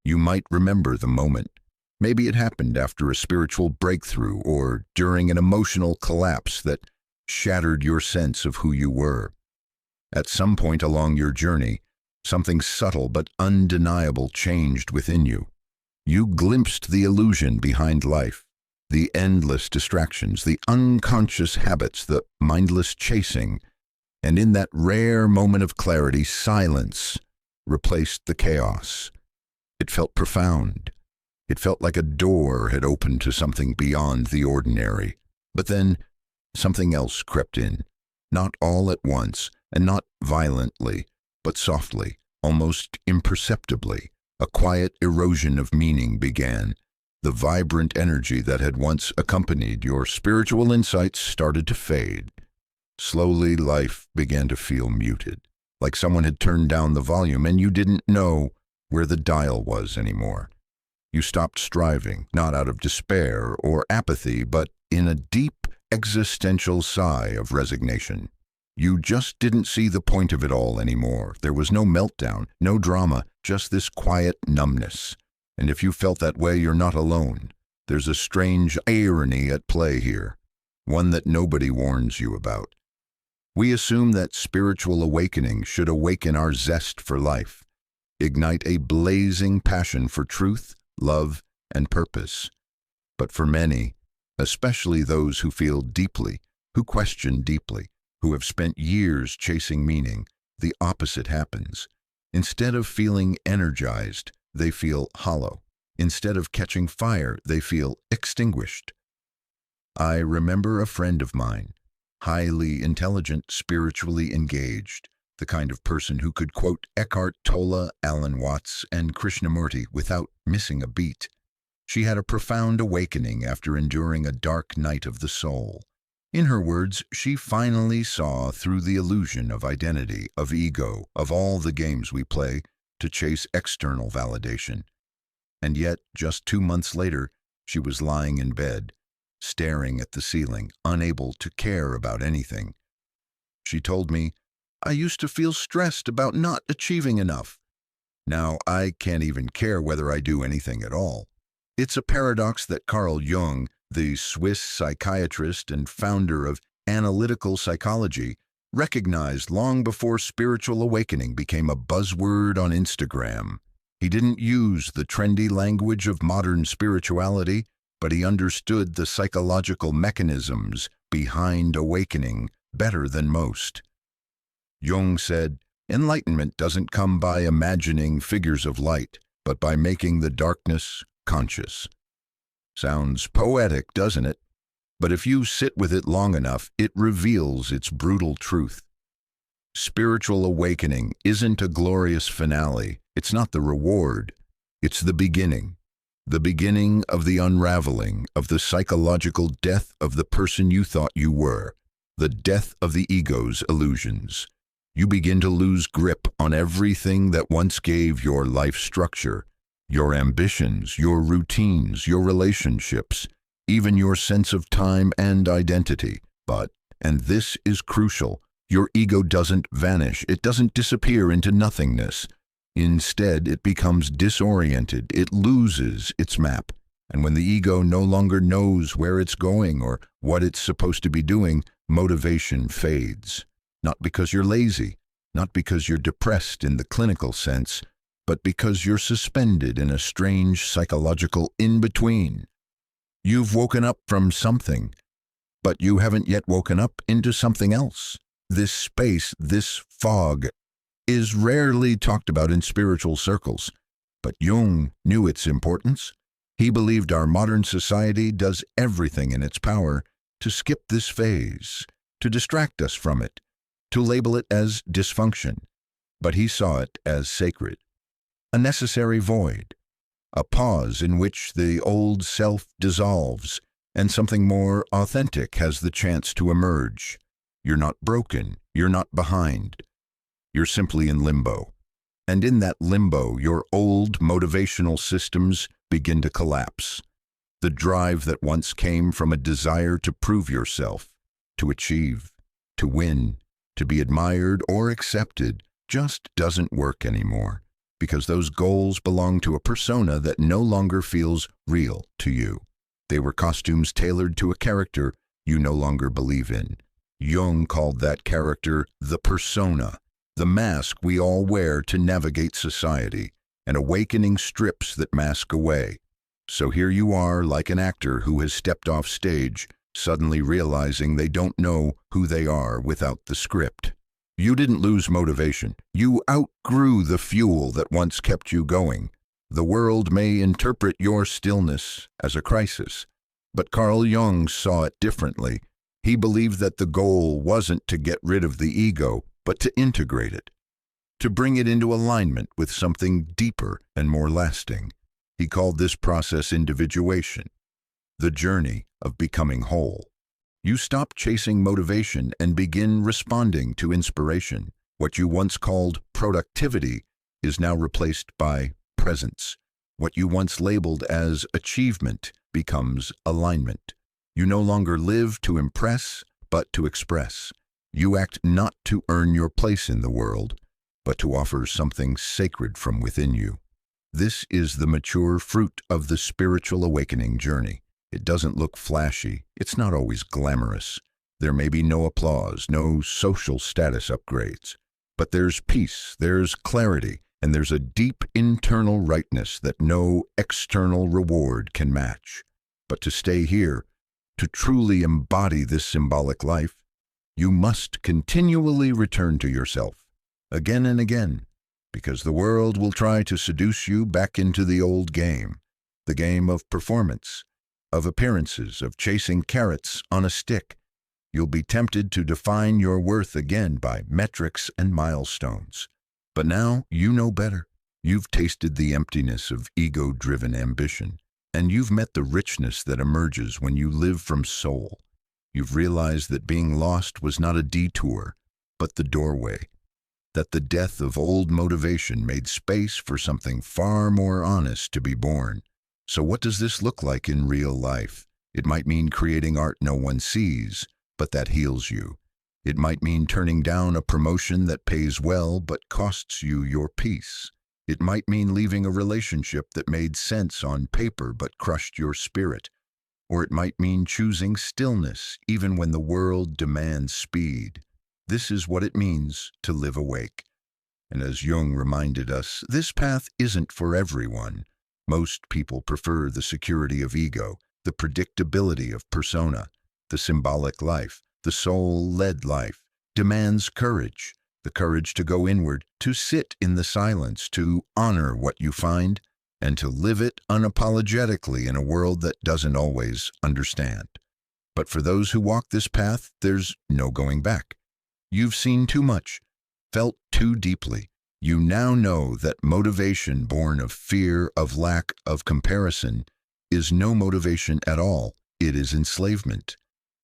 You might remember the moment. Maybe it happened after a spiritual breakthrough or during an emotional collapse that shattered your sense of who you were. At some point along your journey, something subtle but undeniable changed within you. You glimpsed the illusion behind life, the endless distractions, the unconscious habits, the mindless chasing, and in that rare moment of clarity, silence replaced the chaos. It felt profound. It felt like a door had opened to something beyond the ordinary. But then something else crept in, not all at once, and not violently, but softly, almost imperceptibly. A quiet erosion of meaning began. The vibrant energy that had once accompanied your spiritual insights started to fade. Slowly, life began to feel muted, like someone had turned down the volume and you didn't know where the dial was anymore. You stopped striving, not out of despair or apathy, but in a deep existential sigh of resignation. You just didn't see the point of it all anymore. There was no meltdown, no drama, just this quiet numbness. And if you felt that way, you're not alone. There's a strange irony at play here, one that nobody warns you about. We assume that spiritual awakening should awaken our zest for life, ignite a blazing passion for truth, love, and purpose. But for many, especially those who feel deeply, who question deeply, who have spent years chasing meaning, the opposite happens. Instead of feeling energized, they feel hollow. Instead of catching fire, they feel extinguished. I remember a friend of mine, highly intelligent, spiritually engaged, the kind of person who could quote Eckhart Tolle, Alan Watts, and Krishnamurti without missing a beat. She had a profound awakening after enduring a dark night of the soul. In her words, she finally saw through the illusion of identity, of ego, of all the games we play to chase external validation. And yet, just 2 months later, she was lying in bed, staring at the ceiling, unable to care about anything. She told me, "I used to feel stressed about not achieving enough. Now I can't even care whether I do anything at all." It's a paradox that Carl Jung, the Swiss psychiatrist and founder of analytical psychology, recognized long before spiritual awakening became a buzzword on Instagram. He didn't use the trendy language of modern spirituality, but he understood the psychological mechanisms behind awakening better than most. Jung said, "Enlightenment doesn't come by imagining figures of light, but by making the darkness conscious." Sounds poetic, doesn't it? But if you sit with it long enough, it reveals its brutal truth. Spiritual awakening isn't a glorious finale. It's not the reward. It's the beginning of the unraveling, of the psychological death of the person you thought you were, the death of the ego's illusions. You begin to lose grip on everything that once gave your life structure, your ambitions, your routines, your relationships, even your sense of time and identity. But, and this is crucial, your ego doesn't vanish. It doesn't disappear into nothingness. Instead, it becomes disoriented. It loses its map. And when the ego no longer knows where it's going or what it's supposed to be doing, motivation fades. Not because you're lazy, not because you're depressed in the clinical sense, but because you're suspended in a strange psychological in-between. You've woken up from something, but you haven't yet woken up into something else. This space, this fog, is rarely talked about in spiritual circles, but Jung knew its importance. He believed our modern society does everything in its power to skip this phase, to distract us from it, to label it as dysfunction. But he saw it as sacred, a necessary void, a pause in which the old self dissolves and something more authentic has the chance to emerge. You're not broken, you're not behind. You're simply in limbo. And in that limbo, your old motivational systems begin to collapse. The drive that once came from a desire to prove yourself, to achieve, to win, to be admired or accepted, just doesn't work anymore. because those goals belong to a persona that no longer feels real to you. They were costumes tailored to a character you no longer believe in. Jung called that character the persona, the mask we all wear to navigate society, and awakening strips that mask away. So here you are, like an actor who has stepped off stage, suddenly realizing they don't know who they are without the script. You didn't lose motivation. You outgrew the fuel that once kept you going. The world may interpret your stillness as a crisis, but Carl Jung saw it differently. He believed that the goal wasn't to get rid of the ego, but to integrate it, to bring it into alignment with something deeper and more lasting. He called this process individuation, the journey of becoming whole. You stop chasing motivation and begin responding to inspiration. What you once called productivity is now replaced by presence. What you once labeled as achievement becomes alignment. You no longer live to impress, but to express. You act not to earn your place in the world, but to offer something sacred from within you. This is the mature fruit of the spiritual awakening journey. It doesn't look flashy. It's not always glamorous. There may be no applause, no social status upgrades. But there's peace, there's clarity, and there's a deep internal rightness that no external reward can match. But to stay here, to truly embody this symbolic life, you must continually return to yourself, again and again, because the world will try to seduce you back into the old game, the game of performance, of appearances, of chasing carrots on a stick. You'll be tempted to define your worth again by metrics and milestones. But now you know better. You've tasted the emptiness of ego-driven ambition, and you've met the richness that emerges when you live from soul. You've realized that being lost was not a detour, but the doorway, that the death of old motivation made space for something far more honest to be born. So what does this look like in real life? It might mean creating art no one sees, but that heals you. It might mean turning down a promotion that pays well but costs you your peace. It might mean leaving a relationship that made sense on paper but crushed your spirit. Or it might mean choosing stillness even when the world demands speed. This is what it means to live awake. And as Jung reminded us, this path isn't for everyone. Most people prefer the security of ego, the predictability of persona. The symbolic life, the soul-led life, demands courage, the courage to go inward, to sit in the silence, to honor what you find, and to live it unapologetically in a world that doesn't always understand. But for those who walk this path, there's no going back. You've seen too much, felt too deeply. You now know that motivation born of fear, of lack, of comparison, is no motivation at all. It is enslavement.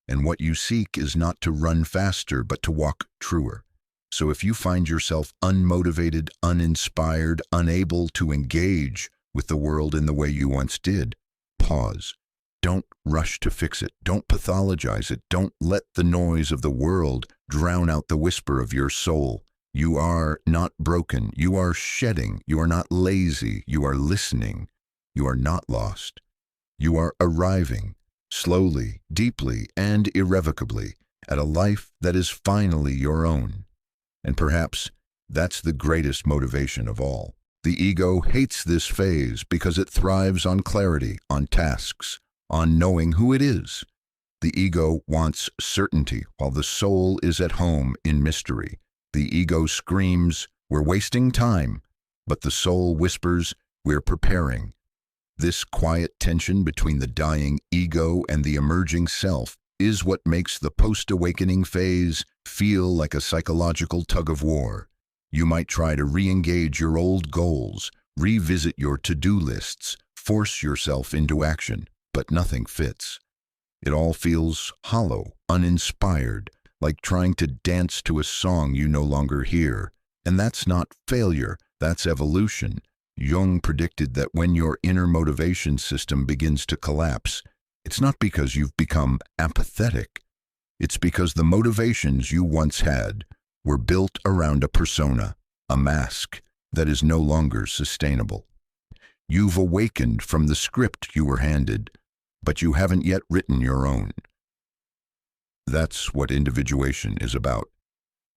And what you seek is not to run faster, but to walk truer. So if you find yourself unmotivated, uninspired, unable to engage with the world in the way you once did, pause. Don't rush to fix it. Don't pathologize it. Don't let the noise of the world drown out the whisper of your soul. You are not broken. You are shedding. You are not lazy. You are listening. You are not lost. You are arriving, slowly, deeply, and irrevocably, at a life that is finally your own. And perhaps that's the greatest motivation of all. The ego hates this phase because it thrives on clarity, on tasks, on knowing who it is. The ego wants certainty, while the soul is at home in mystery. The ego screams, "We're wasting time," but the soul whispers, "We're preparing." This quiet tension between the dying ego and the emerging self is what makes the post-awakening phase feel like a psychological tug-of-war. You might try to re-engage your old goals, revisit your to-do lists, force yourself into action, but nothing fits. It all feels hollow, uninspired, like trying to dance to a song you no longer hear. And that's not failure, that's evolution. Jung predicted that when your inner motivation system begins to collapse, it's not because you've become apathetic. It's because the motivations you once had were built around a persona, a mask, that is no longer sustainable. You've awakened from the script you were handed, but you haven't yet written your own. That's what individuation is about.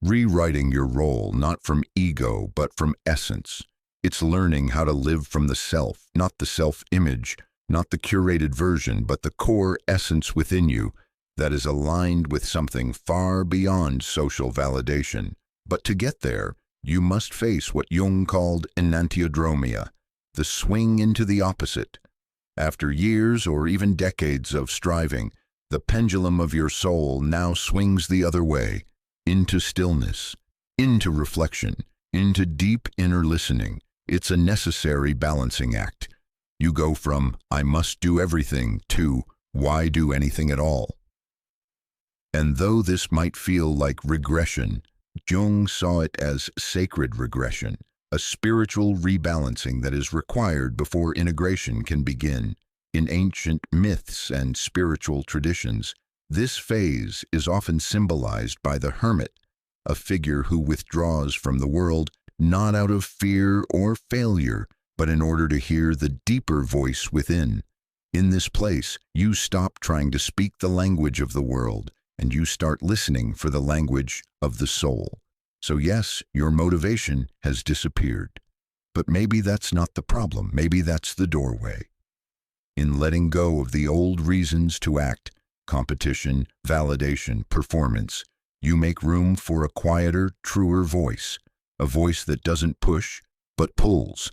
Rewriting your role, not from ego, but from essence. It's learning how to live from the self, not the self-image, not the curated version, but the core essence within you that is aligned with something far beyond social validation. But to get there, you must face what Jung called enantiodromia, the swing into the opposite. After years or even decades of striving, the pendulum of your soul now swings the other way, into stillness, into reflection, into deep inner listening. It's a necessary balancing act. You go from, I must do everything, to, why do anything at all? And though this might feel like regression, Jung saw it as sacred regression, a spiritual rebalancing that is required before integration can begin. In ancient myths and spiritual traditions, this phase is often symbolized by the hermit, a figure who withdraws from the world not out of fear or failure, but in order to hear the deeper voice within. In this place, you stop trying to speak the language of the world, and you start listening for the language of the soul. So yes, your motivation has disappeared. But maybe that's not the problem. Maybe that's the doorway. In letting go of the old reasons to act, competition, validation, performance, you make room for a quieter, truer voice, a voice that doesn't push, but pulls,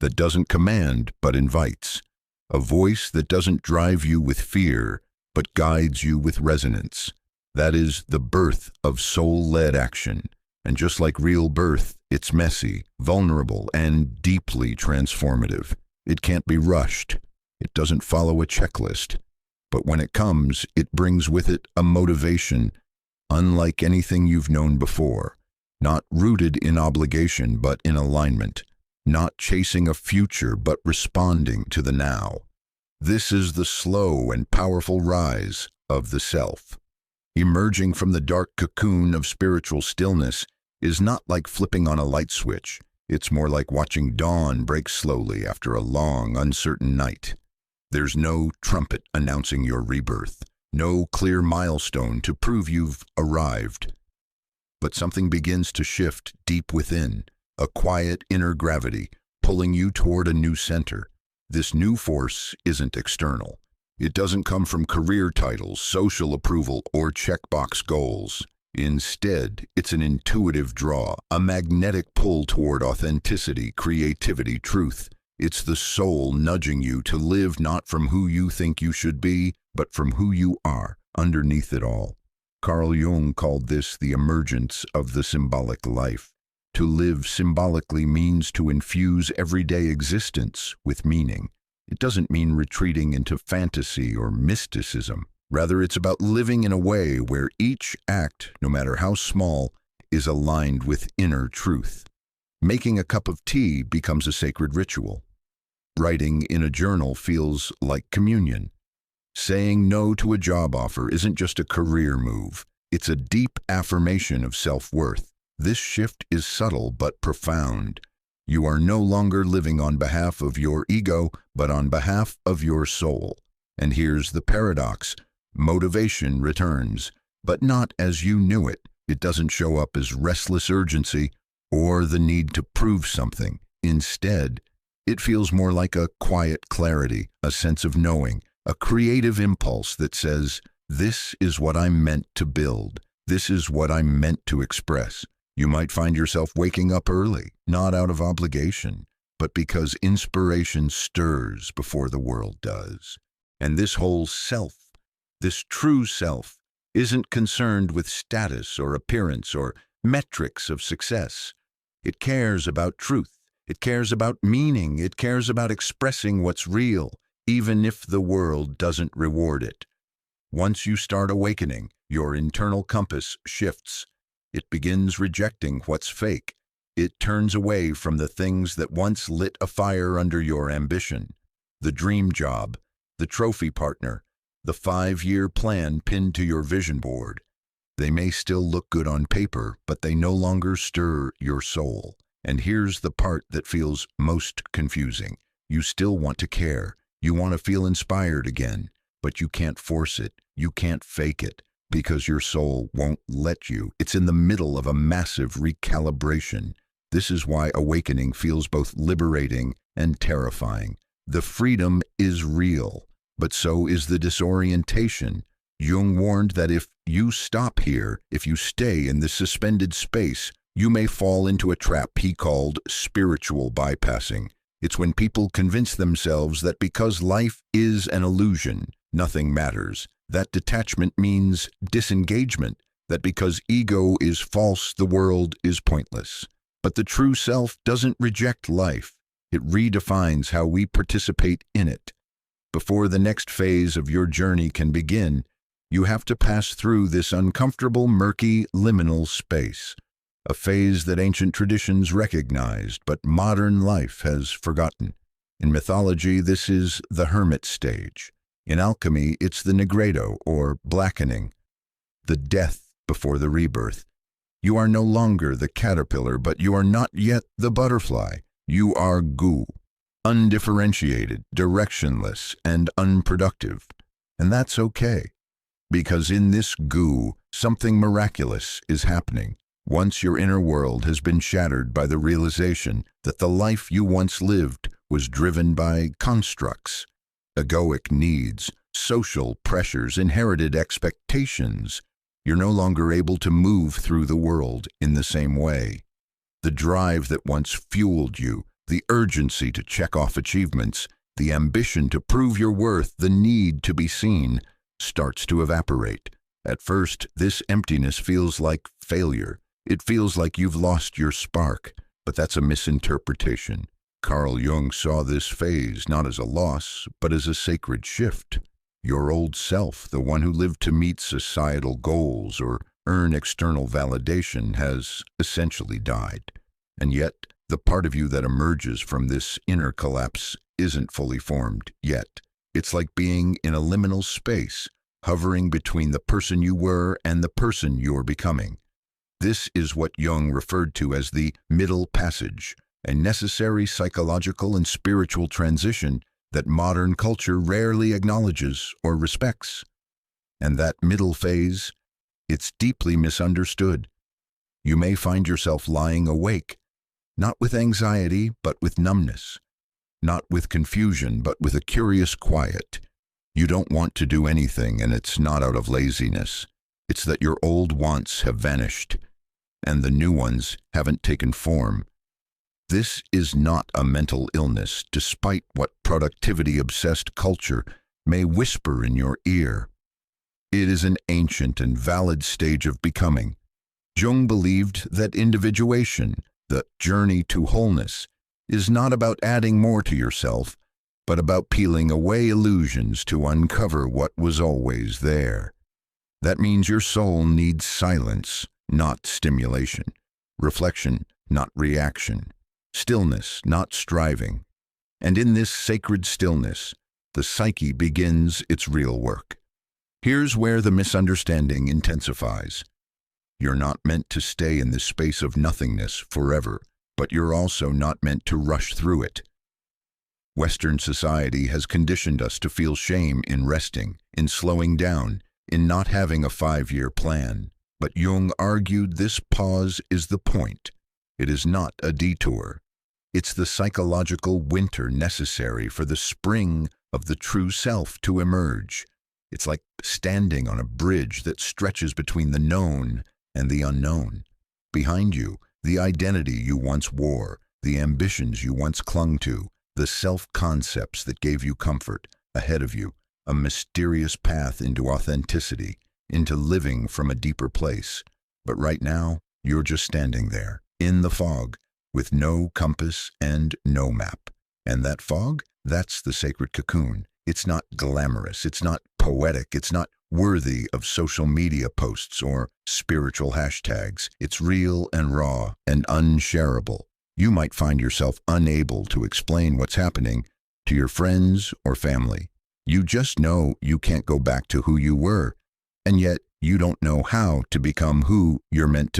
that doesn't command, but invites, a voice that doesn't drive you with fear, but guides you with resonance. That is the birth of soul-led action. And just like real birth, it's messy, vulnerable, and deeply transformative. It can't be rushed. It doesn't follow a checklist. But when it comes, it brings with it a motivation unlike anything you've known before. Not rooted in obligation, but in alignment. Not chasing a future, but responding to the now. This is the slow and powerful rise of the self. Emerging from the dark cocoon of spiritual stillness is not like flipping on a light switch. It's more like watching dawn break slowly after a long, uncertain night. There's no trumpet announcing your rebirth, no clear milestone to prove you've arrived. But something begins to shift deep within, a quiet inner gravity pulling you toward a new center. This new force isn't external. It doesn't come from career titles, social approval, or checkbox goals. Instead, it's an intuitive draw, a magnetic pull toward authenticity, creativity, truth. It's the soul nudging you to live not from who you think you should be, but from who you are underneath it all. Carl Jung called this the emergence of the symbolic life. To live symbolically means to infuse everyday existence with meaning. It doesn't mean retreating into fantasy or mysticism. Rather, it's about living in a way where each act, no matter how small, is aligned with inner truth. Making a cup of tea becomes a sacred ritual. Writing in a journal feels like communion. Saying no to a job offer isn't just a career move. It's a deep affirmation of self-worth. This shift is subtle but profound. You are no longer living on behalf of your ego, but on behalf of your soul. And here's the paradox. Motivation returns, but not as you knew it. It doesn't show up as restless urgency or the need to prove something. Instead, it feels more like a quiet clarity, a sense of knowing, a creative impulse that says, this is what I'm meant to build. This is what I'm meant to express. You might find yourself waking up early, not out of obligation, but because inspiration stirs before the world does. And this whole self, this true self, isn't concerned with status or appearance or metrics of success. It cares about truth. It cares about meaning. It cares about expressing what's real, even if the world doesn't reward it. Once you start awakening, your internal compass shifts. It begins rejecting what's fake. It turns away from the things that once lit a fire under your ambition. The dream job, the trophy partner, the 5-year plan pinned to your vision board. They may still look good on paper, but they no longer stir your soul. And here's the part that feels most confusing. You still want to care. You want to feel inspired again, but you can't force it. You can't fake it because your soul won't let you. It's in the middle of a massive recalibration. This is why awakening feels both liberating and terrifying. The freedom is real, but so is the disorientation. Jung warned that if you stop here, if you stay in this suspended space, you may fall into a trap he called spiritual bypassing. It's when people convince themselves that because life is an illusion, nothing matters. That detachment means disengagement, that because ego is false, the world is pointless. But the true self doesn't reject life. It redefines how we participate in it. Before the next phase of your journey can begin, you have to pass through this uncomfortable, murky, liminal space. A phase that ancient traditions recognized, but modern life has forgotten. In mythology, this is the hermit stage. In alchemy, it's the nigredo, or blackening, the death before the rebirth. You are no longer the caterpillar, but you are not yet the butterfly. You are goo, undifferentiated, directionless, and unproductive. And that's okay, because in this goo, something miraculous is happening. Once your inner world has been shattered by the realization that the life you once lived was driven by constructs, egoic needs, social pressures, inherited expectations, you're no longer able to move through the world in the same way. The drive that once fueled you, the urgency to check off achievements, the ambition to prove your worth, the need to be seen, starts to evaporate. At first, this emptiness feels like failure. It feels like you've lost your spark, but that's a misinterpretation. Carl Jung saw this phase not as a loss, but as a sacred shift. Your old self, the one who lived to meet societal goals or earn external validation, has essentially died. And yet, the part of you that emerges from this inner collapse isn't fully formed yet. It's like being in a liminal space, hovering between the person you were and the person you're becoming. This is what Jung referred to as the middle passage, a necessary psychological and spiritual transition that modern culture rarely acknowledges or respects. And that middle phase, it's deeply misunderstood. You may find yourself lying awake, not with anxiety, but with numbness, not with confusion, but with a curious quiet. You don't want to do anything, and it's not out of laziness. It's that your old wants have vanished, and the new ones haven't taken form. This is not a mental illness, despite what productivity-obsessed culture may whisper in your ear. It is an ancient and valid stage of becoming. Jung believed that individuation, the journey to wholeness, is not about adding more to yourself, but about peeling away illusions to uncover what was always there. That means your soul needs silence, not stimulation, reflection, not reaction, stillness, not striving. And in this sacred stillness, the psyche begins its real work. Here's where the misunderstanding intensifies. You're not meant to stay in this space of nothingness forever, but you're also not meant to rush through it. Western society has conditioned us to feel shame in resting, in slowing down, in not having a 5-year plan. But Jung argued this pause is the point. It is not a detour. It's the psychological winter necessary for the spring of the true self to emerge. It's like standing on a bridge that stretches between the known and the unknown. Behind you, the identity you once wore, the ambitions you once clung to, the self-concepts that gave you comfort. Ahead of you, a mysterious path into authenticity, into living from a deeper place. But right now, you're just standing there, in the fog, with no compass and no map. And that fog, that's the sacred cocoon. It's not glamorous, it's not poetic, it's not worthy of social media posts or spiritual hashtags. It's real and raw and unshareable. You might find yourself unable to explain what's happening to your friends or family. You just know you can't go back to who you were, and yet you don't know how to become who you're meant to be.